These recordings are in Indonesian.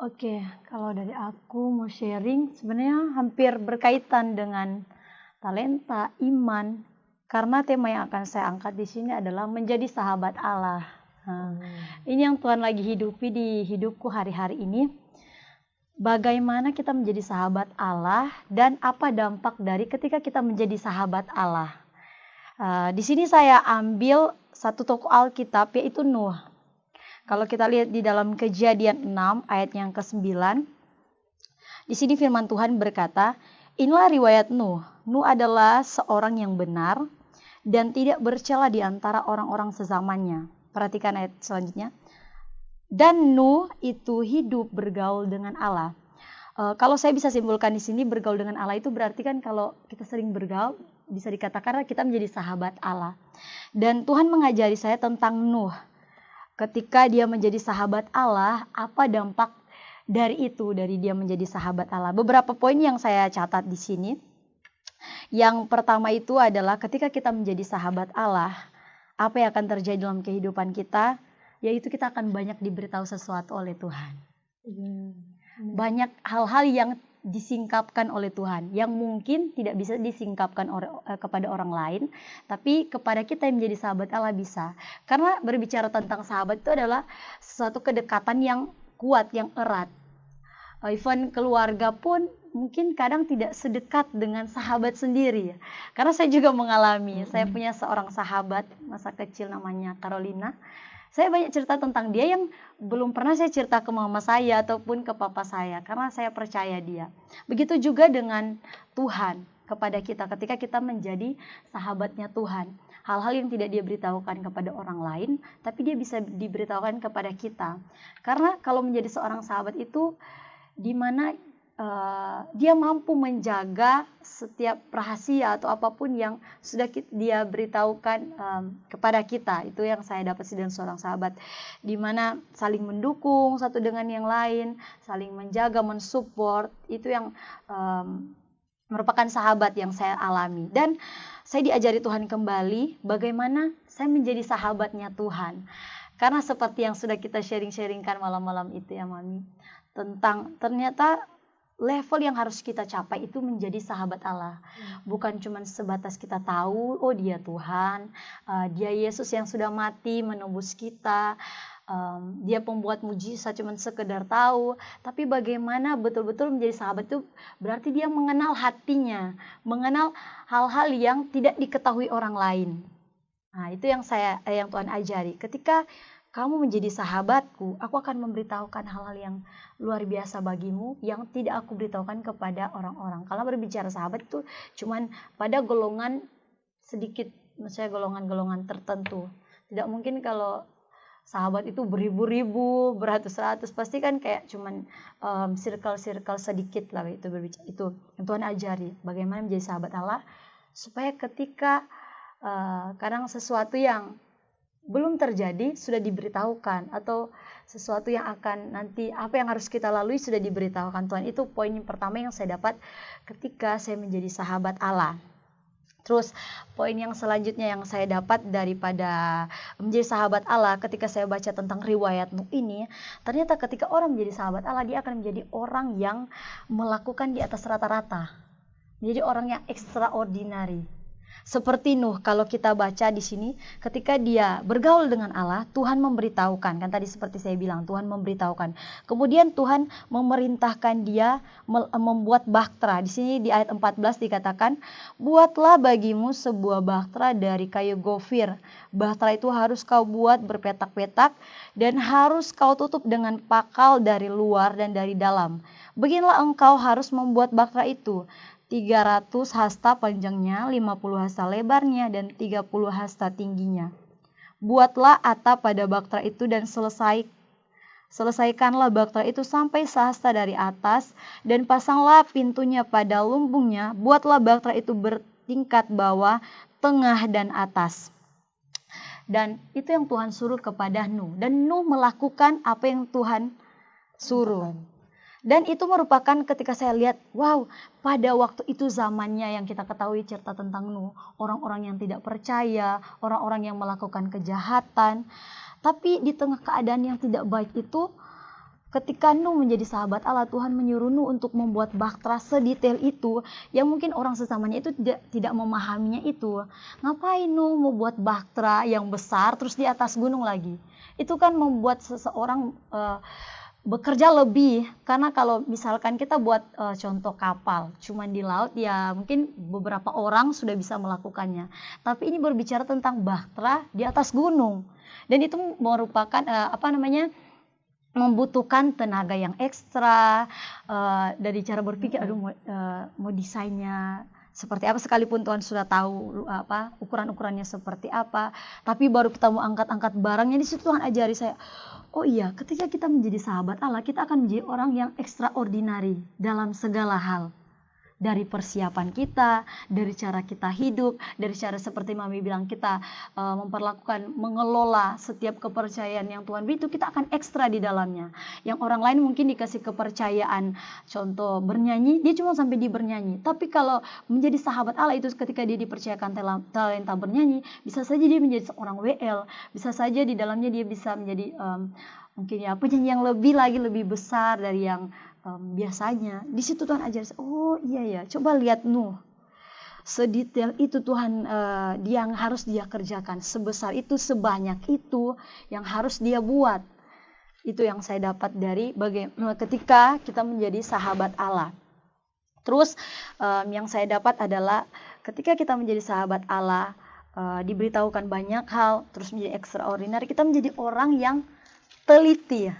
Oke, kalau dari aku mau sharing sebenarnya hampir berkaitan dengan talenta, iman. Karena tema yang akan saya angkat di sini adalah menjadi sahabat Allah. Nah, ini yang Tuhan lagi hidupi di hidupku hari-hari ini. Bagaimana kita menjadi sahabat Allah dan apa dampak dari ketika kita menjadi sahabat Allah. Di sini saya ambil satu tokoh Alkitab yaitu Nuh. Kalau kita lihat di dalam Kejadian 6 ayat yang ke-9, di sini firman Tuhan berkata, inilah riwayat Nuh. Nuh adalah seorang yang benar dan tidak bercela di antara orang-orang sezamannya. Perhatikan ayat selanjutnya. Dan Nuh itu hidup bergaul dengan Allah. Kalau saya bisa simpulkan di sini, bergaul dengan Allah itu berarti kan kalau kita sering bergaul, bisa dikatakan kita menjadi sahabat Allah. Dan Tuhan mengajari saya tentang Nuh. Ketika dia menjadi sahabat Allah, apa dampak dari itu, dari dia menjadi sahabat Allah? Beberapa poin yang saya catat di sini. Yang pertama itu adalah ketika kita menjadi sahabat Allah, apa yang akan terjadi dalam kehidupan kita? Yaitu kita akan banyak diberitahu sesuatu oleh Tuhan. Banyak hal-hal yang disingkapkan oleh Tuhan yang mungkin tidak bisa disingkapkan kepada orang lain, tapi kepada kita yang menjadi sahabat Allah bisa. Karena berbicara tentang sahabat itu adalah suatu kedekatan yang kuat, yang erat. Even keluarga pun mungkin kadang tidak sedekat dengan sahabat sendiri. Karena saya juga mengalami, saya punya seorang sahabat masa kecil namanya Carolina. Saya banyak cerita tentang dia yang belum pernah saya cerita ke mama saya ataupun ke papa saya, karena saya percaya dia. Begitu juga dengan Tuhan kepada kita ketika kita menjadi sahabatnya Tuhan. Hal-hal yang tidak dia beritahukan kepada orang lain, tapi dia bisa diberitahukan kepada kita. Karena kalau menjadi seorang sahabat itu di mana dia mampu menjaga setiap rahasia atau apapun yang sudah dia beritahukan kepada kita. Itu yang saya dapat dari seorang sahabat, di mana saling mendukung satu dengan yang lain, saling menjaga, mensupport. Itu yang merupakan sahabat yang saya alami. Dan saya diajari Tuhan kembali bagaimana saya menjadi sahabatnya Tuhan. Karena seperti yang sudah kita sharing-sharingkan malam-malam itu ya Mami, tentang ternyata level yang harus kita capai itu menjadi sahabat Allah. Bukan cuma sebatas kita tahu, oh dia Tuhan, dia Yesus yang sudah mati menebus kita, dia pembuat mujizat cuma sekedar tahu. Tapi bagaimana betul-betul menjadi sahabat itu berarti dia mengenal hatinya, mengenal hal-hal yang tidak diketahui orang lain. Nah, itu yang Tuhan ajari. Ketika kamu menjadi sahabatku, aku akan memberitahukan hal-hal yang luar biasa bagimu yang tidak aku beritahukan kepada orang-orang. Kalau berbicara sahabat itu cuman pada golongan sedikit, maksudnya golongan-golongan tertentu. Tidak mungkin kalau sahabat itu beribu-ribu, beratus-ratus, pasti kan kayak cuman circle-circle sedikit lah itu berbicara. Itu yang Tuhan ajari, bagaimana menjadi sahabat Allah supaya ketika kadang sesuatu yang belum terjadi sudah diberitahukan, atau sesuatu yang akan nanti apa yang harus kita lalui sudah diberitahukan Tuhan. Itu poin yang pertama yang saya dapat ketika saya menjadi sahabat Allah. Terus poin yang selanjutnya yang saya dapat daripada menjadi sahabat Allah ketika saya baca tentang riwayat Nuh ini, ternyata ketika orang menjadi sahabat Allah, dia akan menjadi orang yang melakukan di atas rata-rata, menjadi orang yang extraordinary. Seperti Nuh, kalau kita baca di sini, ketika dia bergaul dengan Allah, Tuhan memberitahukan. Kan tadi seperti saya bilang, Tuhan memberitahukan. Kemudian Tuhan memerintahkan dia membuat bahtera. Di sini di ayat 14 dikatakan, buatlah bagimu sebuah bahtera dari kayu gofir. Bahtera itu harus kau buat berpetak-petak dan harus kau tutup dengan pakal dari luar dan dari dalam. Beginilah engkau harus membuat bahtera itu. 300 hasta panjangnya, 50 hasta lebarnya, dan 30 hasta tingginya. Buatlah atap pada bahtera itu dan selesaikanlah bahtera itu sampai sehasta dari atas, dan pasanglah pintunya pada lumbungnya. Buatlah bahtera itu bertingkat bawah, tengah, dan atas. Dan itu yang Tuhan suruh kepada Nuh. Dan Nuh melakukan apa yang Tuhan suruh. Dan itu merupakan ketika saya lihat, wow, pada waktu itu zamannya yang kita ketahui cerita tentang Nuh, orang-orang yang tidak percaya, orang-orang yang melakukan kejahatan. Tapi di tengah keadaan yang tidak baik itu, Ketika Nuh menjadi sahabat Allah, Tuhan menyuruh Nuh untuk membuat bahtera sedetail itu, yang mungkin orang sesamanya itu tidak memahaminya itu. Ngapain Nuh membuat bahtera yang besar terus di atas gunung lagi? Itu kan membuat seseorang bekerja lebih, karena kalau misalkan kita buat contoh kapal cuman di laut, ya mungkin beberapa orang sudah bisa melakukannya. Tapi ini berbicara tentang bahtera di atas gunung, dan itu merupakan membutuhkan tenaga yang ekstra, dari cara berpikir, mau desainnya seperti apa, sekalipun Tuhan sudah tahu ukuran-ukurannya seperti apa, tapi baru kita mau angkat-angkat barangnya, di situ Tuhan ajari saya, oh iya, ketika kita menjadi sahabat Allah, kita akan menjadi orang yang extraordinary dalam segala hal. Dari persiapan kita, dari cara kita hidup, dari cara seperti Mami bilang kita mengelola setiap kepercayaan yang Tuhan beri, itu kita akan ekstra di dalamnya. Yang orang lain mungkin dikasih kepercayaan, contoh bernyanyi, dia cuma sampai di bernyanyi. Tapi kalau menjadi sahabat Allah itu ketika dia dipercayakan talenta bernyanyi, bisa saja dia menjadi seorang WL, bisa saja di dalamnya dia bisa menjadi mungkin ya penyanyi yang lebih besar dari yang biasanya. Di situ Tuhan ajar, oh iya ya, coba lihat Nuh, sedetail itu Tuhan yang harus dia kerjakan, sebesar itu, sebanyak itu yang harus dia buat. Itu yang saya dapat dari bagaimana ketika kita menjadi sahabat Allah. Terus yang saya dapat adalah ketika kita menjadi sahabat Allah, diberitahukan banyak hal, terus menjadi extraordinary, kita menjadi orang yang teliti ya.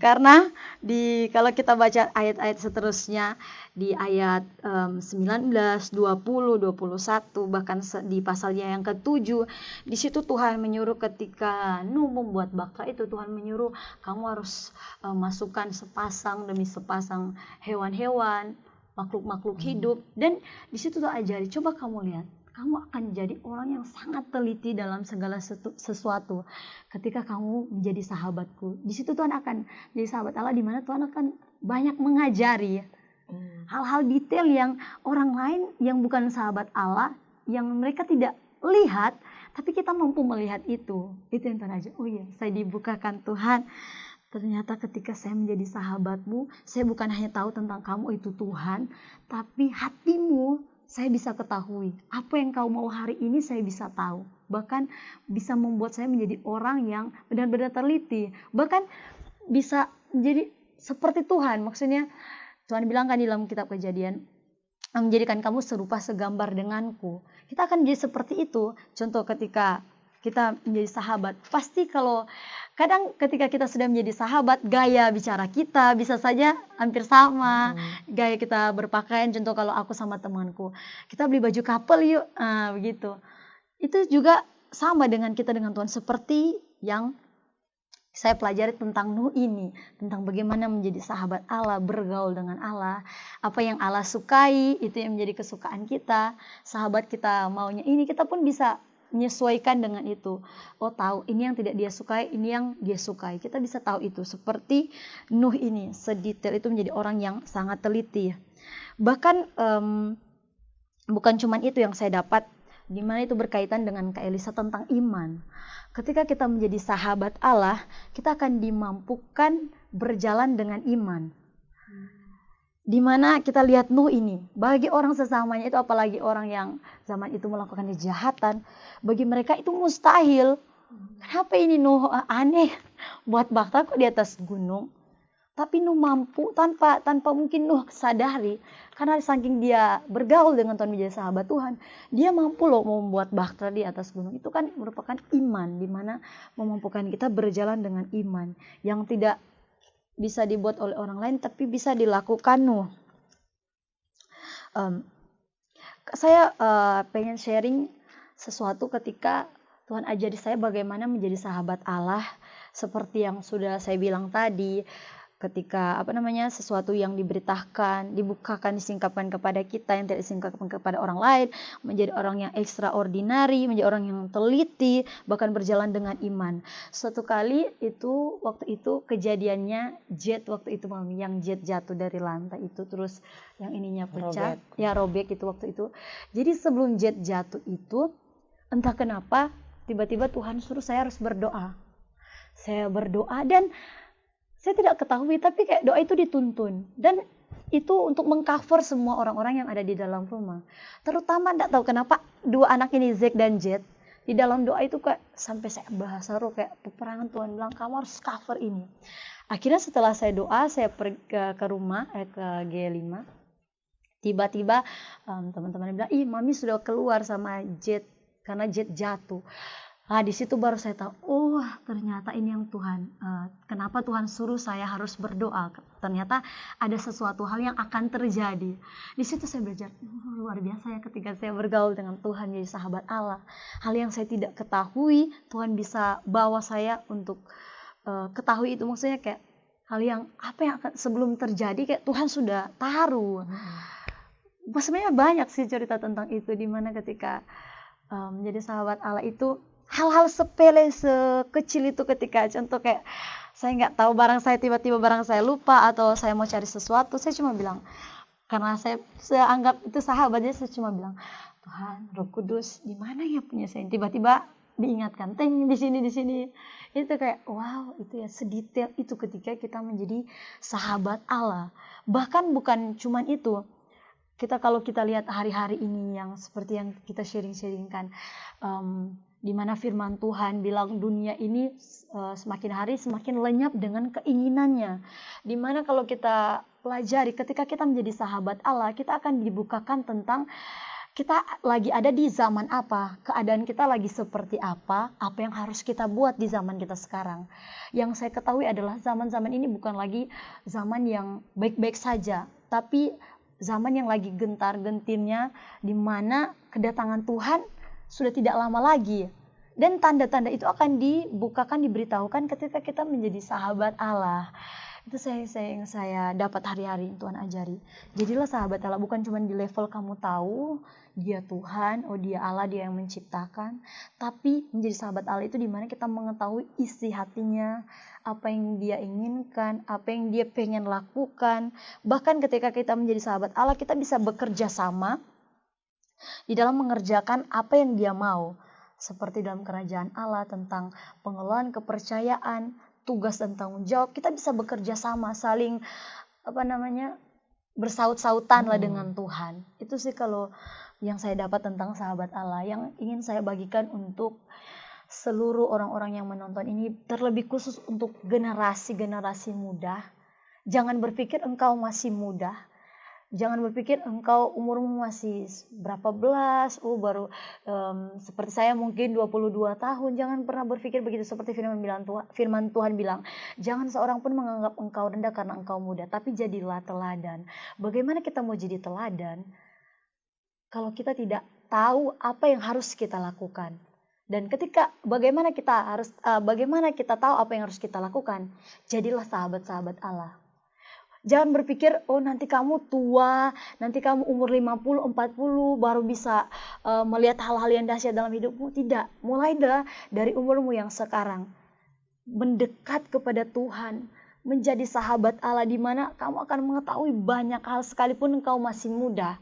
Karena kalau kita baca ayat-ayat seterusnya di ayat 19, 20, 21, bahkan di pasalnya yang ke-7, di situ Tuhan menyuruh ketika Nuh membuat bahtera itu, Tuhan menyuruh kamu harus masukkan sepasang demi sepasang hewan-hewan, makhluk-makhluk hidup, dan di situ Tuhan ajari, coba kamu lihat, kamu akan jadi orang yang sangat teliti dalam segala sesuatu ketika kamu menjadi sahabatku. Di situ Tuhan akan jadi sahabat Allah, di mana Tuhan akan banyak mengajari hal-hal detail yang orang lain yang bukan sahabat Allah, yang mereka tidak lihat, tapi kita mampu melihat itu. Itu yang Tuhan ajar. Oh iya, saya dibukakan Tuhan. Ternyata ketika saya menjadi sahabatmu, saya bukan hanya tahu tentang kamu itu Tuhan, tapi hatimu saya bisa ketahui. Apa yang kau mau hari ini saya bisa tahu. Bahkan bisa membuat saya menjadi orang yang benar-benar teliti. Bahkan bisa menjadi seperti Tuhan. Maksudnya Tuhan bilang kan di dalam kitab Kejadian, menjadikan kamu serupa segambar denganku. Kita akan jadi seperti itu. Contoh ketika kita menjadi sahabat, pasti kalau kadang ketika kita sudah menjadi sahabat, gaya bicara kita bisa saja hampir sama, gaya kita berpakaian. Contoh kalau aku sama temanku, kita beli baju couple yuk, begitu. Itu juga sama dengan kita dengan Tuhan, seperti yang saya pelajari tentang Nuh ini, tentang bagaimana menjadi sahabat Allah, bergaul dengan Allah, apa yang Allah sukai, itu yang menjadi kesukaan kita. Sahabat kita maunya ini, kita pun bisa menyesuaikan dengan itu. Oh tahu, ini yang tidak dia sukai, ini yang dia sukai. Kita bisa tahu itu. Seperti Nuh ini, sedetail itu menjadi orang yang sangat teliti. Bahkan bukan cuma itu yang saya dapat, di mana itu berkaitan dengan Kak Elisa tentang iman. Ketika kita menjadi sahabat Allah, kita akan dimampukan berjalan dengan iman. Di mana kita lihat Nuh ini, bagi orang sesamanya itu, apalagi orang yang zaman itu melakukan kejahatan, bagi mereka itu mustahil. Kenapa ini Nuh aneh, buat bahtera kok di atas gunung? Tapi Nuh mampu tanpa mungkin Nuh sadari, karena saking dia bergaul dengan Tuhan, menjadi sahabat Tuhan, dia mampu loh membuat bahtera di atas gunung. Itu kan merupakan iman, di mana memampukan kita berjalan dengan iman yang tidak bisa dibuat oleh orang lain, tapi bisa dilakukan Nuh. Saya pengen sharing sesuatu ketika Tuhan ajari saya bagaimana menjadi sahabat Allah, seperti yang sudah saya bilang tadi. Ketika sesuatu yang diberitakan, dibukakan, disingkapkan kepada kita yang tidak disingkapkan kepada orang lain, menjadi orang yang extraordinary, menjadi orang yang teliti, bahkan berjalan dengan iman. Suatu kali itu, waktu itu kejadiannya jet, waktu itu Mami, yang jet jatuh dari lantai itu, terus yang ininya pecah, robek itu waktu itu. Jadi sebelum jet jatuh itu, entah kenapa tiba-tiba Tuhan suruh saya harus berdoa. Saya berdoa dan Saya tidak ketahui, tapi kayak doa itu dituntun. Dan itu untuk mengcover semua orang-orang yang ada di dalam rumah. Terutama tidak tahu kenapa dua anak ini, Zek dan Jet, di dalam doa itu kayak sampai saya bahasa roh kayak peperangan, Tuhan bilang kamu harus cover ini. Akhirnya setelah saya doa, saya pergi ke rumah, ke G5. Tiba-tiba teman-teman bilang, ih mami sudah keluar sama Jet karena Jet jatuh. Nah, di situ baru saya tahu, oh ternyata ini yang Tuhan, kenapa Tuhan suruh saya harus berdoa. Ternyata ada sesuatu hal yang akan terjadi. Di situ saya belajar, luar biasa ya ketika saya bergaul dengan Tuhan, jadi sahabat Allah. Hal yang saya tidak ketahui, Tuhan bisa bawa saya untuk ketahui itu. Maksudnya kayak hal yang apa yang akan sebelum terjadi kayak Tuhan sudah taruh. Sebenarnya banyak sih cerita tentang itu, dimana ketika menjadi sahabat Allah itu hal-hal sepele sekecil itu, ketika contoh kayak saya nggak tahu barang saya, tiba-tiba barang saya lupa atau saya mau cari sesuatu, saya cuma bilang, karena saya anggap itu sahabatnya, saya cuma bilang, Tuhan Roh Kudus di mana ya punya saya, tiba-tiba diingatkan, teng di sini. Itu kayak wow, itu ya sedetail itu ketika kita menjadi sahabat Allah. Bahkan bukan cuman itu, kalau kita lihat hari-hari ini yang seperti yang kita sharing-sharingkan, di mana firman Tuhan bilang dunia ini semakin hari semakin lenyap dengan keinginannya. Di mana kalau kita pelajari, ketika kita menjadi sahabat Allah, kita akan dibukakan tentang kita lagi ada di zaman apa, keadaan kita lagi seperti apa yang harus kita buat di zaman kita sekarang. Yang saya ketahui adalah zaman-zaman ini bukan lagi zaman yang baik-baik saja, tapi zaman yang lagi gentar-gentirnya, di mana kedatangan Tuhan sudah tidak lama lagi. Dan tanda-tanda itu akan dibukakan, diberitahukan ketika kita menjadi sahabat Allah. Itu yang saya dapat hari-hari Tuhan ajari. Jadilah sahabat Allah, bukan cuma di level kamu tahu dia Tuhan, oh dia Allah, dia yang menciptakan. Tapi menjadi sahabat Allah itu dimana kita mengetahui isi hatinya, apa yang dia inginkan, apa yang dia pengen lakukan. Bahkan ketika kita menjadi sahabat Allah, kita bisa bekerja sama di dalam mengerjakan apa yang dia mau. Seperti dalam kerajaan Allah tentang pengelolaan kepercayaan, tugas dan tanggung jawab, kita bisa bekerja sama, saling bersaut-sautan lah dengan Tuhan. Itu sih kalau yang saya dapat tentang sahabat Allah, yang ingin saya bagikan untuk seluruh orang-orang yang menonton ini, terlebih khusus untuk generasi-generasi muda. Jangan berpikir engkau masih muda. Jangan berpikir engkau umurmu masih berapa belas, baru seperti saya mungkin 22 tahun. Jangan pernah berpikir begitu, seperti firman Tuhan bilang, jangan seorang pun menganggap engkau rendah karena engkau muda, tapi jadilah teladan. Bagaimana kita mau jadi teladan kalau kita tidak tahu apa yang harus kita lakukan? Dan bagaimana kita tahu apa yang harus kita lakukan? Jadilah sahabat-sahabat Allah. Jangan berpikir, nanti kamu tua, nanti kamu umur 50, 40 baru bisa melihat hal-hal yang dahsyat dalam hidupmu. Tidak, mulai dari umurmu yang sekarang. Mendekat kepada Tuhan, menjadi sahabat Allah, di mana kamu akan mengetahui banyak hal sekalipun engkau masih muda.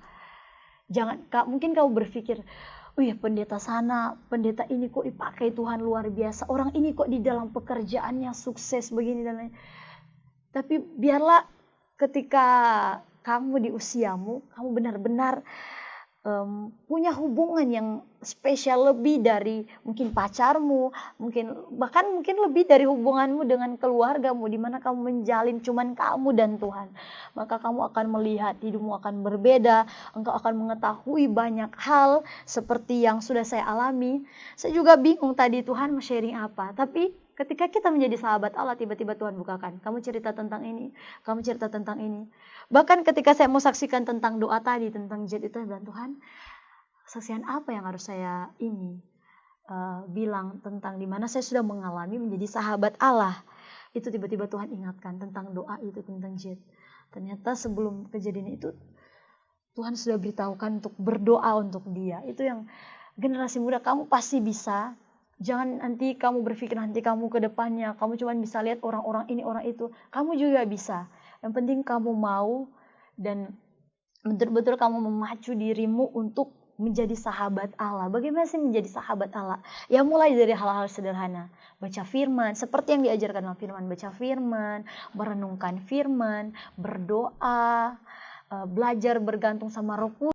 Mungkin kamu berpikir, pendeta sana, pendeta ini kok dipakai Tuhan luar biasa. Orang ini kok di dalam pekerjaannya sukses begini dan lain. Tapi biarlah ketika kamu di usiamu, kamu benar-benar punya hubungan yang spesial lebih dari mungkin pacarmu, mungkin lebih dari hubunganmu dengan keluargamu, di mana kamu menjalin cuman kamu dan Tuhan. Maka kamu akan melihat hidupmu akan berbeda, engkau akan mengetahui banyak hal seperti yang sudah saya alami. Saya juga bingung tadi Tuhan mau sharing apa, tapi ketika kita menjadi sahabat Allah, tiba-tiba Tuhan bukakan, kamu cerita tentang ini, kamu cerita tentang ini. Bahkan ketika saya mau saksikan tentang doa tadi, tentang Jet itu, saya bilang, Tuhan, saksian apa yang harus saya bilang tentang dimana saya sudah mengalami menjadi sahabat Allah. Itu tiba-tiba Tuhan ingatkan tentang doa itu, tentang Jet. Ternyata sebelum kejadian itu, Tuhan sudah beritahukan untuk berdoa untuk dia. Itu yang generasi muda, kamu pasti bisa. Jangan nanti kamu berpikir nanti kamu ke depannya, kamu cuma bisa lihat orang-orang ini, orang itu. Kamu juga bisa. Yang penting kamu mau dan betul-betul kamu memacu dirimu untuk menjadi sahabat Allah. Bagaimana sih menjadi sahabat Allah? Ya mulai dari hal-hal sederhana. Baca firman, seperti yang diajarkan dalam firman. Baca firman, merenungkan firman, berdoa, belajar bergantung sama Roh Kudus.